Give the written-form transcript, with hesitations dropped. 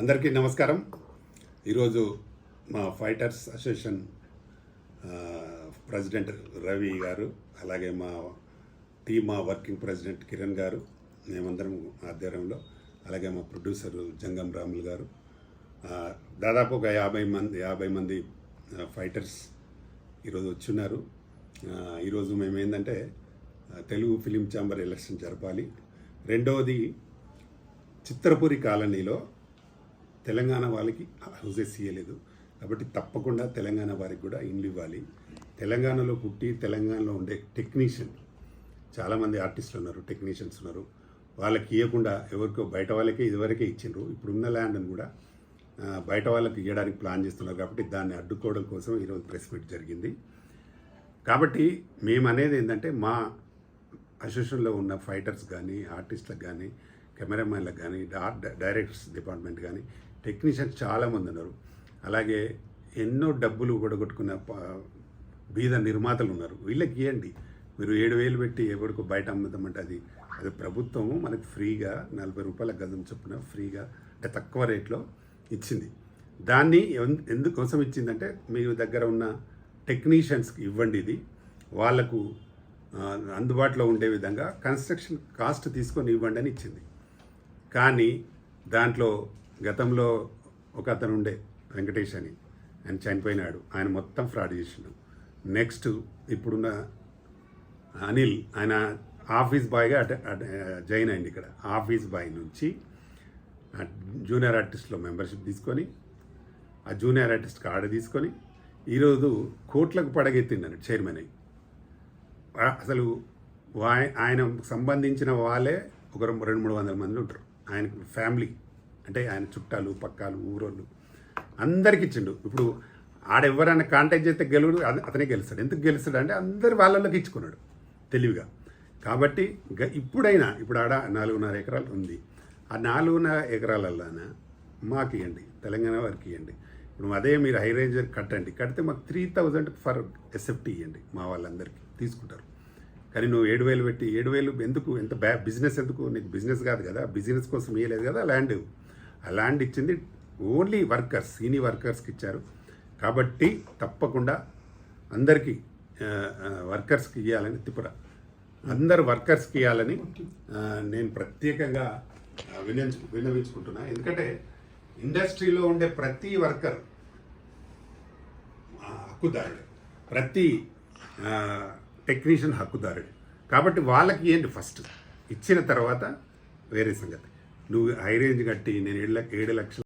అందరికీ నమస్కారం. ఈరోజు మా ఫైటర్స్ అసోసియేషన్ ప్రెసిడెంట్ రవి గారు, అలాగే మా వర్కింగ్ ప్రెసిడెంట్ కిరణ్ గారు, మేమందరం ఆధ్వర్యంలో, అలాగే మా ప్రొడ్యూసర్ జంగం రాములు గారు, దాదాపు ఒక 50 మంది ఫైటర్స్ ఈరోజు వచ్చున్నారు. ఈరోజు మేము ఏంటంటే తెలుగు ఫిలిం ఛాంబర్ ఎలక్షన్ జరపాలి. రెండవది, చిత్రపురి కాలనీలో తెలంగాణ వాళ్ళకి హౌసెస్ ఇవ్వలేదు కాబట్టి తప్పకుండా తెలంగాణ వారికి కూడా ఇండ్లు ఇవ్వాలి. తెలంగాణలో పుట్టి తెలంగాణలో ఉండే టెక్నీషియన్ చాలామంది ఆర్టిస్టులు ఉన్నారు, టెక్నీషియన్స్ ఉన్నారు. వాళ్ళకి ఇవ్వకుండా ఎవరికో బయట వాళ్ళకే ఇదివరకే ఇచ్చిండ్రు. ఇప్పుడున్న ల్యాండ్ని కూడా బయట వాళ్ళకి ఇవ్వడానికి ప్లాన్ చేస్తున్నారు. కాబట్టి దాన్ని అడ్డుకోవడం కోసం ఈరోజు ప్రెస్ మీట్ జరిగింది. కాబట్టి మేము అనేది ఏంటంటే, మా అసోసియేషన్లో ఉన్న ఫైటర్స్ కానీ, ఆర్టిస్టులకు కానీ, కెమెరామెన్లకు కానీ, డైరెక్టర్స్ డిపార్ట్మెంట్ కానీ, టెక్నీషియన్స్ చాలామంది ఉన్నారు. అలాగే ఎన్నో డబ్బులు కూడగొట్టుకున్న బీద నిర్మాతలు ఉన్నారు. వీళ్ళకి ఇవ్వండి. మీరు 7,000 పెట్టి ఎవరికో బయట అమ్ముదామంటే అది ప్రభుత్వము మనకు ఫ్రీగా 40 రూపాయల గజం చొప్పున ఫ్రీగా, అంటే తక్కువ రేట్లో ఇచ్చింది. దాన్ని ఎందుకోసం ఇచ్చిందంటే, మీ దగ్గర ఉన్న టెక్నీషియన్స్కి ఇవ్వండి, ఇది వాళ్లకు అందుబాటులో ఉండే విధంగా కన్స్ట్రక్షన్ కాస్ట్ తీసుకొని ఇవ్వండి అని ఇచ్చింది. కానీ దాంట్లో గతంలో ఒక అతను ఉండే, వెంకటేష్ అని, ఆయన చనిపోయినాడు. ఆయన మొత్తం ఫ్రాడ్ చేసిండు. నెక్స్ట్ ఇప్పుడున్న అనిల్, ఆయన ఆఫీస్ బాయ్గా జాయిన్ అయింది. ఇక్కడ ఆఫీస్ బాయ్ నుంచి జూనియర్ ఆర్టిస్ట్లో మెంబర్షిప్ తీసుకొని, ఆ జూనియర్ ఆర్టిస్ట్ కార్డు తీసుకొని ఈరోజు కోట్లకు పడగెత్తిండను చైర్మన్ అయ్యి. అసలు ఆయన సంబంధించిన వాళ్ళే ఒక 200-300 మంది ఉంటారు. ఆయనకు ఫ్యామిలీ అంటే ఆయన చుట్టాలు, పక్కాలు, ఊరోళ్ళు అందరికి ఇచ్చిండు. ఇప్పుడు ఆడెవరైనా కాంటాక్ట్ చేస్తే గెలుడు, అతనే గెలుస్తాడు. ఎందుకు గెలుస్తాడు అంటే అందరి వాళ్ళకి ఇచ్చుకున్నాడు తెలివిగా. కాబట్టి ఇప్పుడు ఆడ 4.5 ఎకరాలు ఉంది. ఆ 4.5 ఎకరాలలోన మాకు ఇవ్వండి, తెలంగాణ వారికి ఇవ్వండి. ఇప్పుడు అదే మీరు హై రేంజర్ కడితే మాకు 3,000 ఫర్ ఎస్ఎఫ్టీ ఇవ్వండి. మా వాళ్ళందరికీ తీసుకుంటారు. కానీ నువ్వు 7,000 పెట్టి 7,000 ఎందుకు? ఎంత బిజినెస్ ఎందుకు? నీకు బిజినెస్ కాదు కదా, బిజినెస్ కోసం ఇవ్వలేదు కదా. ఆ ల్యాండ్ ఇచ్చింది ఓన్లీ వర్కర్స్, సీనియర్ వర్కర్స్కి ఇచ్చారు. కాబట్టి తప్పకుండా అందరికీ వర్కర్స్కి ఇవ్వాలని, అందరు వర్కర్స్కి ఇవ్వాలని నేను ప్రత్యేకంగా విన్నవించుకుంటున్నా. ఎందుకంటే ఇండస్ట్రీలో ఉండే ప్రతి వర్కర్ హక్కుదారుడు, ప్రతి టెక్నీషియన్ హక్కుదారుడు. కాబట్టి వాళ్ళకి ఏంటి, ఫస్ట్ ఇచ్చిన తర్వాత వేరే సంగతి. నువ్వు హై రేంజ్ కట్టి నేను 7 లక్షలు